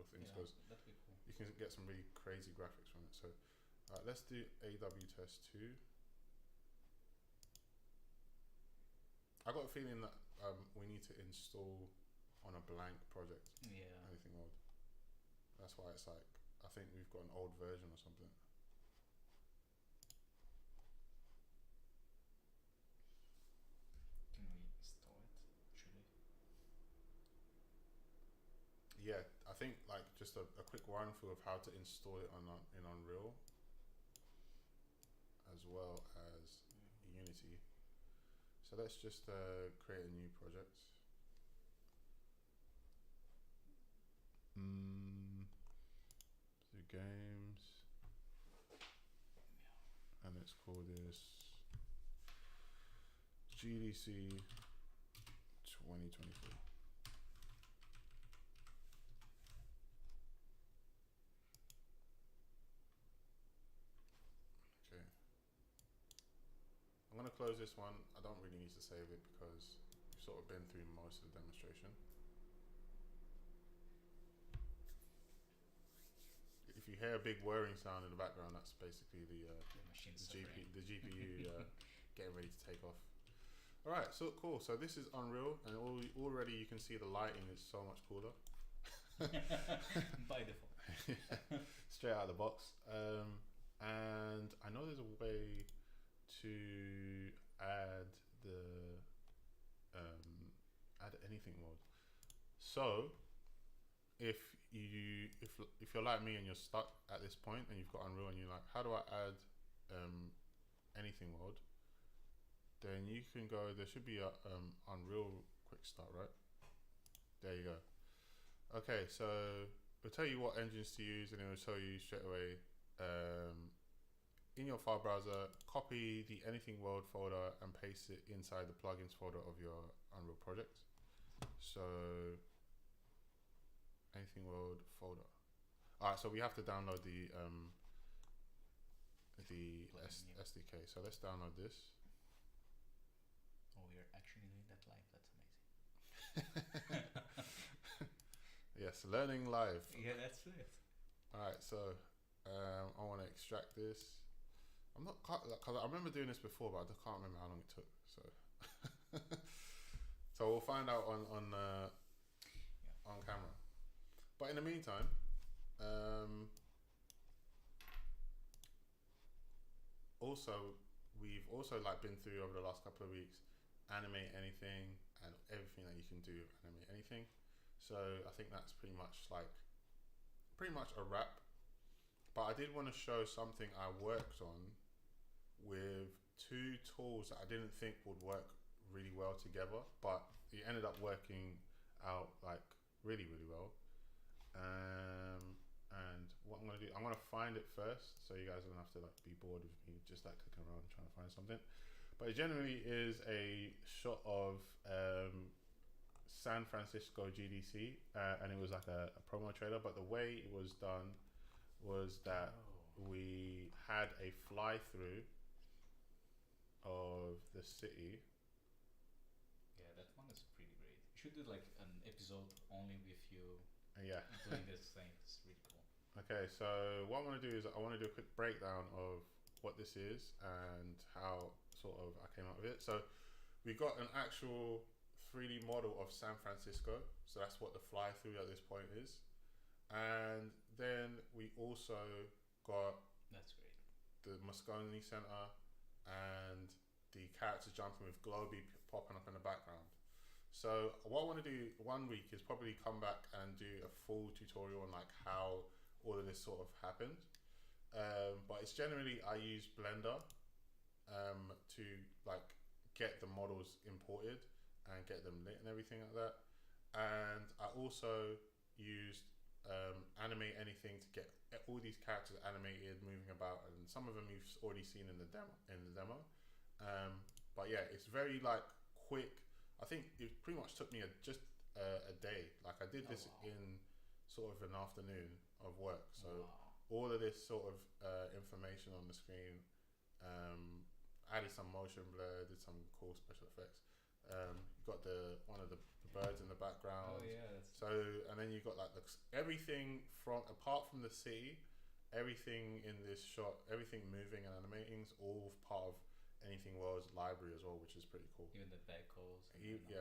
S1: things,
S2: Yeah,
S1: because
S2: that'd be cool.
S1: you can get some really crazy graphics from it. So let's do AW test 2. I got a feeling that we need to install on a blank project
S2: Yeah.
S1: anything old. That's why it's like I think we've got an old version or something.
S2: Can we install it? Should we?
S1: Yeah, I think like just a quick run through of how to install it in Unreal as well as Unity. So let's just create a new project. Do games, and let's call this GDC 2024. Okay. I'm gonna close this one. I don't really need to save it because we've sort of been through most of the demonstration. If you hear a big whirring sound in the background, that's basically the
S2: machine
S1: GPU getting ready to take off. All right, so cool. So this is Unreal, and already you can see the lighting is so much cooler.
S2: By default.
S1: Straight out of the box. And I know there's a way to add the add anything mode. So if you're like me and you're stuck at this point and you've got Unreal and you're like, how do I add anything mode? Then you can go. There should be a Unreal quick start, right? There you go. Okay, so we'll tell you what engines to use, and it will tell you straight away. In your file browser, copy the Anything World folder and paste it inside the plugins folder of your Unreal project. So, Anything World folder. All right, so we have to download the SDK. So let's download this.
S2: Oh, we're actually doing that live. That's amazing.
S1: Yes, learning live.
S2: Yeah, that's it.
S1: All right, so I want to extract this. I'm not because I remember doing this before, but I just can't remember how long it took. So, so we'll find out on camera. But in the meantime, also we've also like been through over the last couple of weeks, animate anything and everything that you can do animate anything. So I think that's pretty much a wrap. But I did want to show something I worked on with two tools that I didn't think would work really well together, but it ended up working out like really, really well. And what I'm gonna do, I'm gonna find it first, so you guys don't have to like be bored with me just like clicking around trying to find something. But it generally is a shot of San Francisco GDC, and it was like a promo trailer. But the way it was done was that we had a fly through of the city.
S2: Yeah, that one is pretty great. You should do like an episode only with you
S1: Yeah.
S2: doing this thing. It's really cool.
S1: Okay, so what I'm going to do is I want to do a quick breakdown of what this is and how sort of I came up with it. So we got an actual 3D model of San Francisco. So that's what the fly through at this point is. And then we also got
S2: That's great.
S1: the Moscone Center and the characters jumping with Globy popping up in the background. So what I want to do one week is probably come back and do a full tutorial on like how all of this sort of happened. But it's generally I use Blender to like get the models imported and get them lit and everything like that. And I also used animate anything to get all these characters animated, moving about, and some of them you've already seen in the demo. But yeah, it's very like quick. I think it pretty much took me just a day. Like I did this in sort of an afternoon of work. So all of this sort of information on the screen, added some motion blur, did some cool special effects. You got one of the birds in the background.
S2: Oh yeah, that's
S1: So and then you got like everything from apart from the city, everything in this shot, everything moving and animating is all part of Anything World's library as well, which is pretty cool.
S2: even the vehicles.
S1: Even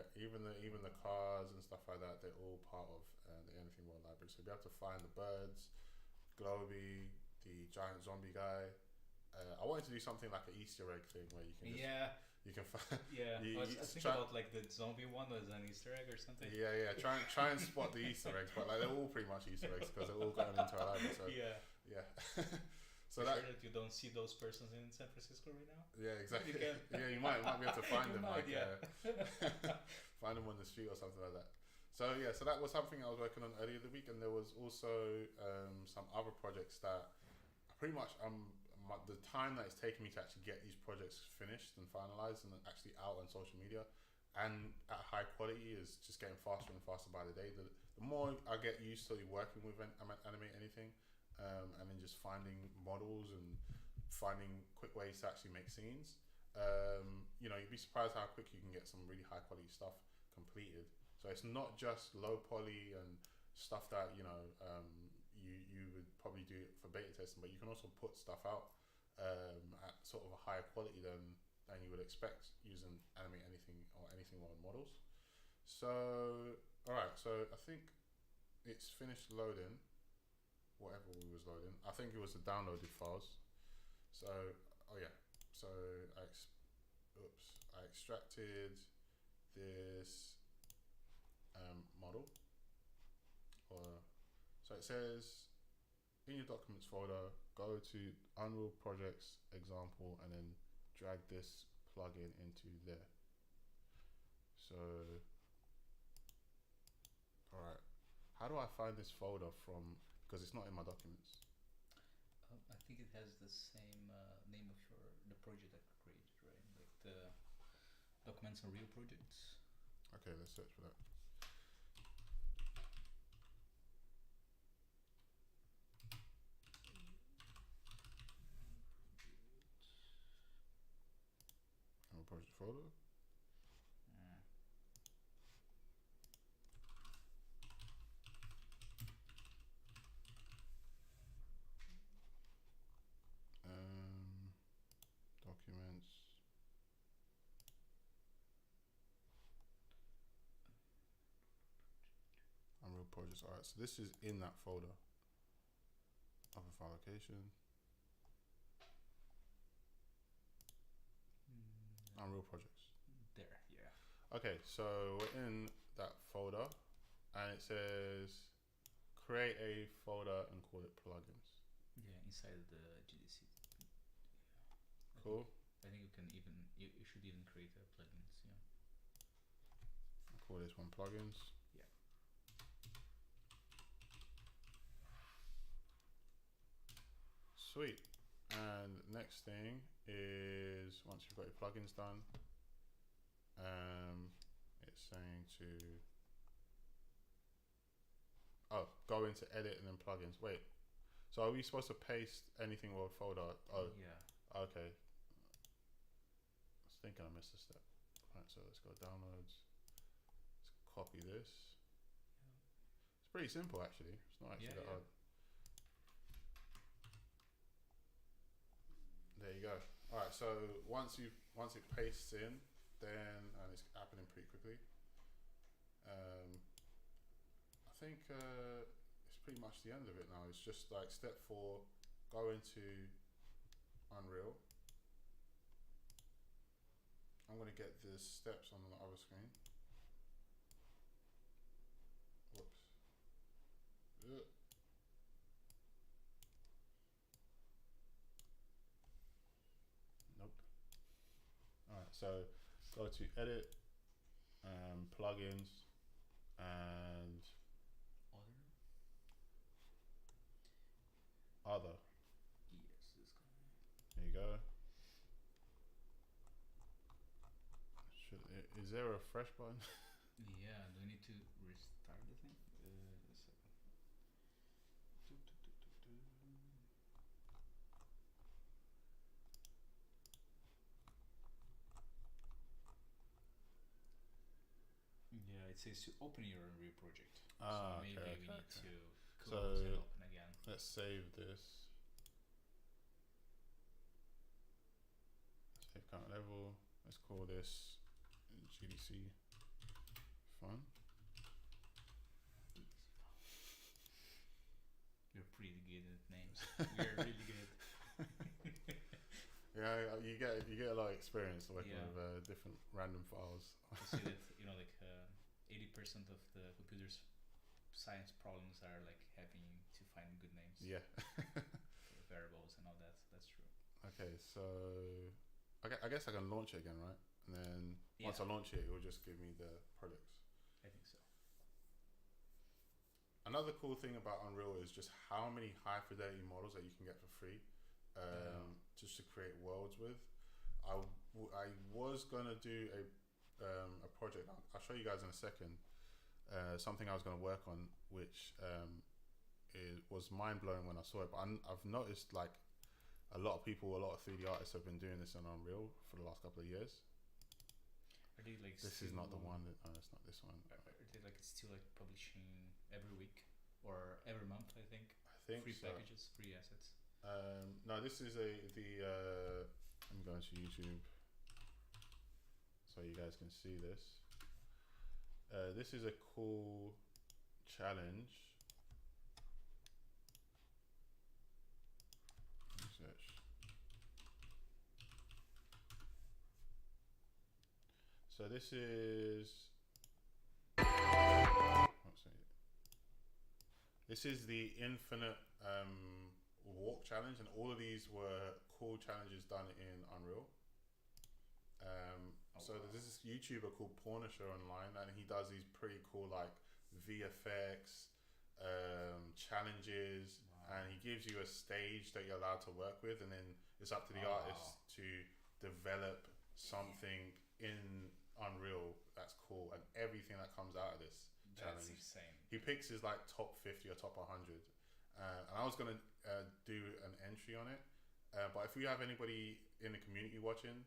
S1: the cars and stuff like that, they're all part of the Anything World library. So you'll be able to find the birds, Globy, the giant zombie guy. I wanted to do something like an Easter egg thing where you can you can find
S2: I was thinking about like the zombie one was an Easter egg or something.
S1: yeah try and spot the Easter eggs, but like they're all pretty much Easter eggs because they're all going into our library. So yeah. So
S2: sure that you don't see those persons in San Francisco right now.
S1: Yeah, exactly.
S2: You can.
S1: Yeah, you might be able to find them
S2: might,
S1: find them on the street or something like that. So yeah, so that was something I was working on earlier the week, and there was also some other projects that pretty much the time that it's taken me to actually get these projects finished and finalized and actually out on social media and at high quality is just getting faster and faster by the day. The more I get used to working with animate anything, and then just finding models and finding quick ways to actually make scenes, you'd be surprised how quick you can get some really high quality stuff completed. So it's not just low poly and stuff that you would probably do for beta testing, but you can also put stuff out at sort of a higher quality than you would expect using animate anything or Anything World models. So alright, so I think it's finished loading whatever we was loading. I think it was the downloaded files. So I extracted this model. So it says in your documents folder, go to Unreal Projects example and then drag this plugin into there. So All right. How do I find this folder from? Because it's not in my documents.
S2: I think it has the same name of the project that you created, right? Like the documents on real projects.
S1: Okay, let's search for that. Project folder.
S2: Mm.
S1: Documents. Unreal projects. Alright, so this is in that folder. Other file location. Unreal projects.
S2: There, yeah.
S1: Okay, so we're in that folder and it says create a folder and call it plugins.
S2: Yeah, inside the GDC. Yeah.
S1: Cool.
S2: I think you can even you should even create a plugins. Yeah.
S1: I'll call this one plugins.
S2: Yeah.
S1: Sweet. And next thing is once you've got your plugins done, it's saying to go into edit and then plugins. Wait. So are we supposed to paste anything or a folder? Oh,
S2: Yeah.
S1: okay. I was thinking I missed a step. Right, so let's go downloads. Let's copy this.
S2: Yeah.
S1: It's pretty simple actually. It's not actually that hard. There you go. All right. So once it pastes in, then and it's happening pretty quickly. I think it's pretty much the end of it now. It's just like step 4, go into Unreal. I'm going to get the steps on the other screen. Whoops. Nope. Alright, so go to edit, plugins, and other.
S2: Yes, this guy.
S1: There you go. Is there a fresh button?
S2: Yeah, do we need to restart the thing? A second. Yeah, it says to open your Unreal project. So maybe we need to close and open again.
S1: Let's save this. Save current level. Let's call this GDC fun.
S2: You're pretty good at names. We're really good.
S1: Yeah, you get a lot of experience working
S2: Yeah.
S1: with different random files.
S2: You see that 80% of the computer's science problems are like having to find good names.
S1: Yeah.
S2: For variables and all that. That's true.
S1: Okay, so I guess I can launch it again, right? And then once I launch it, it will just give me the projects.
S2: I think so.
S1: Another cool thing about Unreal is just how many high fidelity models that you can get for free, just to create worlds with. I was gonna do a project. I'll show you guys in a second. Something I was gonna work on, which was mind blowing when I saw it. But I've noticed like a lot of 3D artists have been doing this on Unreal for the last couple of years.
S2: Are they like?
S1: This is not the one. It's not this one.
S2: Are they like still like publishing every week or every month? I think. Free
S1: so.
S2: packages, free assets.
S1: No, this is I'm going to YouTube so you guys can see this. This is a cool challenge. Research. So this is. This is the infinite walk challenge, and all of these were cool challenges done in Unreal. So there's this YouTuber called Pornisher online, and he does these pretty cool like VFX, challenges, and he gives you a stage that you're allowed to work with, and then it's up to the artist to develop something in Unreal that's cool, and everything that comes out of this challenge.
S2: That's insane.
S1: He picks his like top 50 or top 100, and I was gonna do an entry on it, but if you have anybody in the community watching,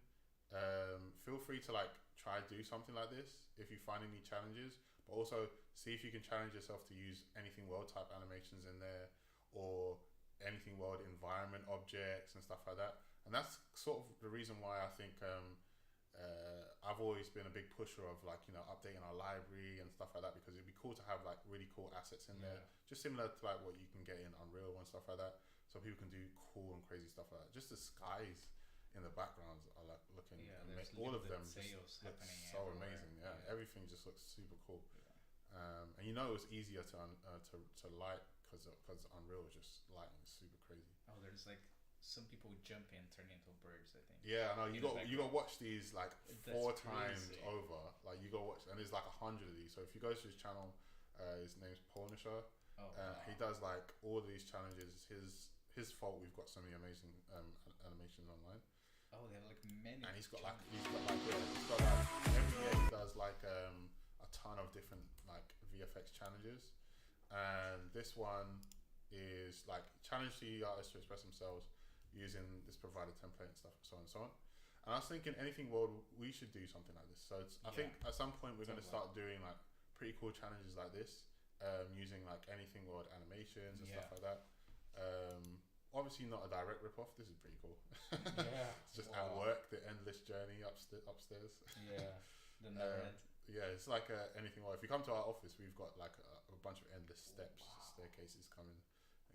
S1: feel free to like try do something like this if you find any challenges, but also see if you can challenge yourself to use anything world type animations in there, or anything world environment objects and stuff like that. And that's sort of the reason why I think I've always been a big pusher of like, you know, updating our library and stuff like that, because it'd be cool to have like really cool assets in there, just similar to like what you can get in Unreal and stuff like that, so people can do cool and crazy stuff like that. Just the skies in the backgrounds are like looking all of them just look so amazing. Everything just looks super cool. And you know, it was easier to light because Unreal is just lighting super crazy.
S2: Oh, there's like some people jump in, turn into birds, I think.
S1: Yeah, I know. You got to watch these like
S2: That's
S1: 4 times
S2: crazy.
S1: over. Like you got to watch, and there's like 100 of these. So if you go to his channel, his name's Polnisher. He does like all of these challenges. His fault. We've got so many amazing animations online.
S2: Oh, they have like many.
S1: And he's got like every year he does like a ton of different like VFX challenges, and this one is like challenge the artists to express themselves using this provided template and stuff, so on and so on. And I was thinking, anything world, we should do something like this. So I think at some point we're going to start doing like pretty cool challenges like this, using like anything world animations and stuff like that. Obviously not a direct rip-off. This is pretty cool. It's just at work, the endless journey upstairs.
S2: The never end.
S1: It's like anything world. If you come to our office, we've got like a bunch of endless staircases coming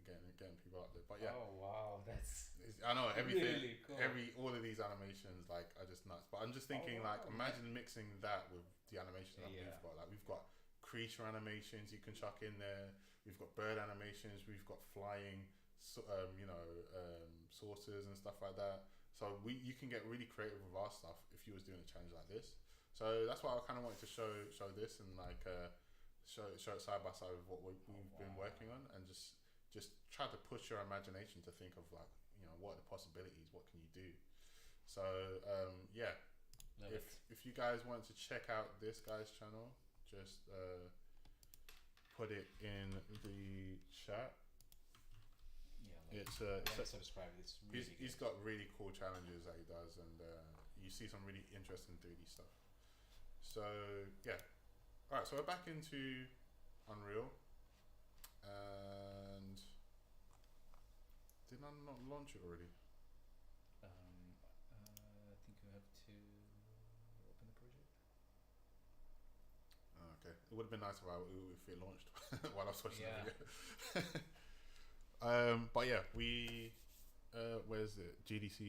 S1: and getting people up there. But I know everything.
S2: Really cool.
S1: All of these animations like are just nuts. But I'm just thinking imagine mixing that with the animation that we've got. Like we've got creature animations you can chuck in there. We've got bird animations. We've got flying, saucers and stuff like that. So you can get really creative with our stuff if you was doing a challenge like this. So that's why I kind of wanted to show this and like show it side by side with what we've been working on, and just try to push your imagination to think of like, you know, what are the possibilities, what can you do. So if you guys want to check out this guy's channel, just put it in the chat.
S2: Subscribe. It's really
S1: he's got really cool challenges that he does, and you see some really interesting 3D stuff. So all right, so we're back into Unreal, and did I not launch it already?
S2: I think you have to open the project.
S1: Okay, it would have been nice if it launched while I was watching the video. But we where's it? GDC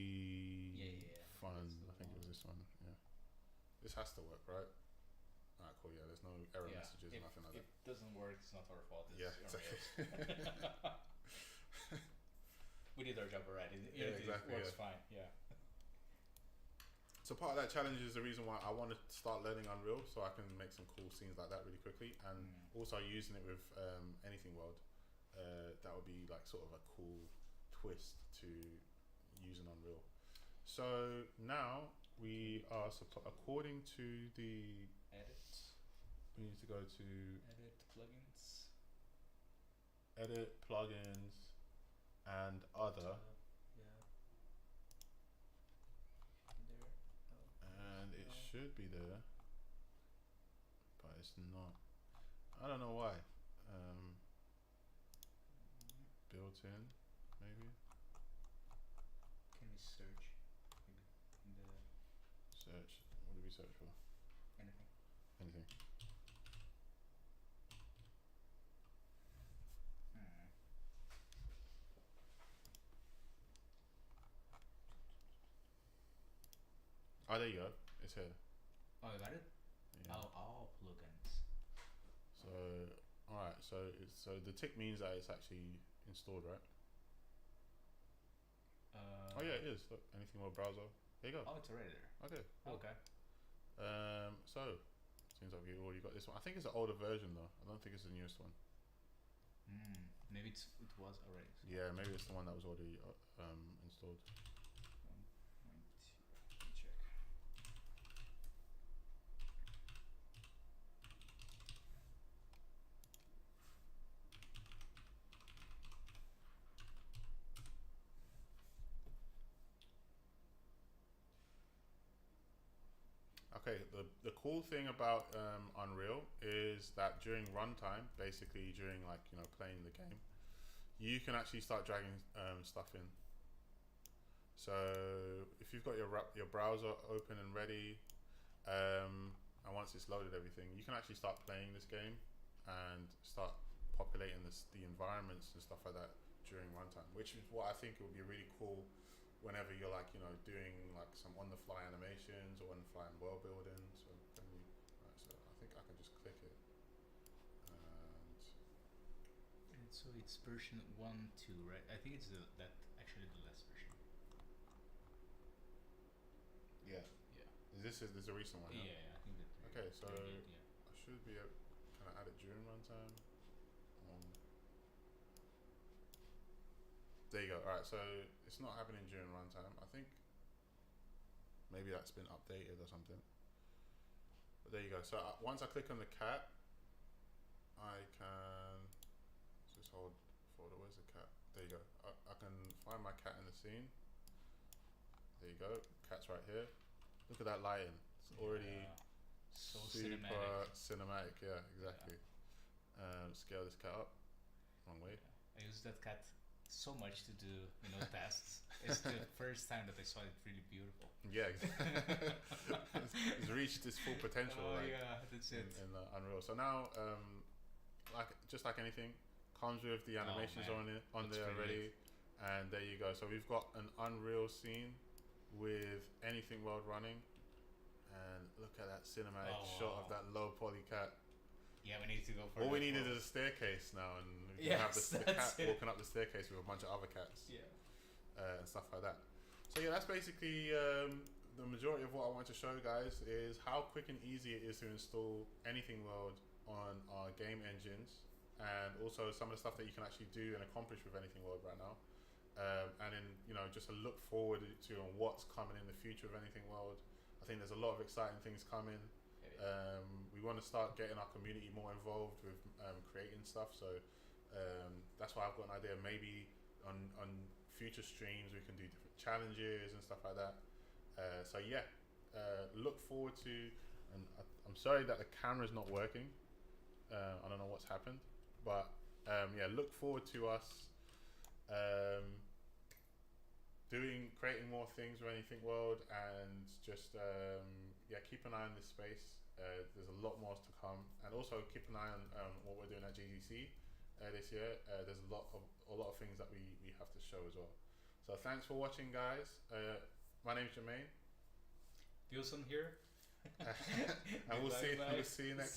S1: fund. I think it was this one. Yeah, this has to work, right? Alright, cool. Yeah, there's no error messages or nothing like that.
S2: If it doesn't work, it's not our fault. It's
S1: exactly.
S2: We did our job already.
S1: Exactly.
S2: It works fine. Yeah.
S1: So part of that challenge is the reason why I want to start learning Unreal, so I can make some cool scenes like that really quickly, and also using it with anything world. That would be like sort of a cool twist to using Unreal. So now we are according to the
S2: Edit.
S1: we need to go to edit plugins and other, and it should be there, but it's not. I don't know why. Built in, maybe.
S2: Can we search in the
S1: Search. What do we search for?
S2: anything?
S1: Anything. Oh, there you go. It's here.
S2: Oh, you got it?
S1: Yeah.
S2: Oh, plugins.
S1: So, alright. So the tick means that it's actually installed, right? Oh yeah, it is. Look, anything more browser. There you go.
S2: Oh, it's already there.
S1: Okay. Cool.
S2: Okay.
S1: So Seems like you already got this one. I think it's an older version though. I don't think it's the newest one.
S2: Maybe it was already.
S1: Yeah, maybe it's the one that was already installed.
S2: Let me check.
S1: Okay, the cool thing about Unreal is that during runtime, basically during like playing the game, you can actually start dragging stuff in. So if you've got your browser open and ready, and once it's loaded everything, you can actually start playing this game and start populating the environments and stuff like that during runtime, which is what I think would be really cool whenever you're like doing like some on-the-fly animations or on-the-fly world building. So so I think I can just click it,
S2: And so it's version 1.2, right? I think it's that actually the last version.
S1: yeah. This is a recent one.
S2: Yeah, I think that.
S1: Okay, so
S2: yeah.
S1: I should be able, can I add it during runtime? There you go. All right, so it's not happening during runtime. I think maybe that's been updated or something. But there you go. So once I click on the cat, I can just hold folder. Where's the cat? There you go. I can find my cat in the scene. There you go. Cat's right here. Look at that lighting. It's already
S2: so
S1: super cinematic. Yeah, exactly. Scale this cat up. Wrong way.
S2: I use that cat so much to do tasks. It's the first time that I saw it really beautiful.
S1: Yeah, exactly. it's reached its full potential.
S2: Oh
S1: like,
S2: yeah, that's it.
S1: in Unreal. So now, just like anything, comes with the animations on
S2: That's
S1: there
S2: pretty
S1: already, and there you go. So we've got an Unreal scene with anything world running, and look at that cinematic shot of that low poly cat.
S2: Yeah, we need to go for
S1: All we needed is a staircase now, and we can have the cat walking up the staircase with a bunch of other cats.
S2: Yeah.
S1: And stuff like that. So yeah, that's basically the majority of what I want to show you guys is how quick and easy it is to install Anything World on our game engines, and also some of the stuff that you can actually do and accomplish with Anything World right now. And then just a look forward to what's coming in the future of Anything World. I think there's a lot of exciting things coming. We want to start getting our community more involved with creating stuff, so that's why I've got an idea. Maybe on future streams we can do different challenges and stuff like that. So yeah, look forward to, and I'm sorry that the camera's not working. I don't know what's happened, but yeah, look forward to us creating more things with Anything World, and just yeah, keep an eye on this space. There's a lot more to come, and also keep an eye on what we're doing at GDC this year. There's a lot of things that we have to show as well. So thanks for watching, guys. My name's Jermaine.
S2: Wilson here.
S1: And we'll see you next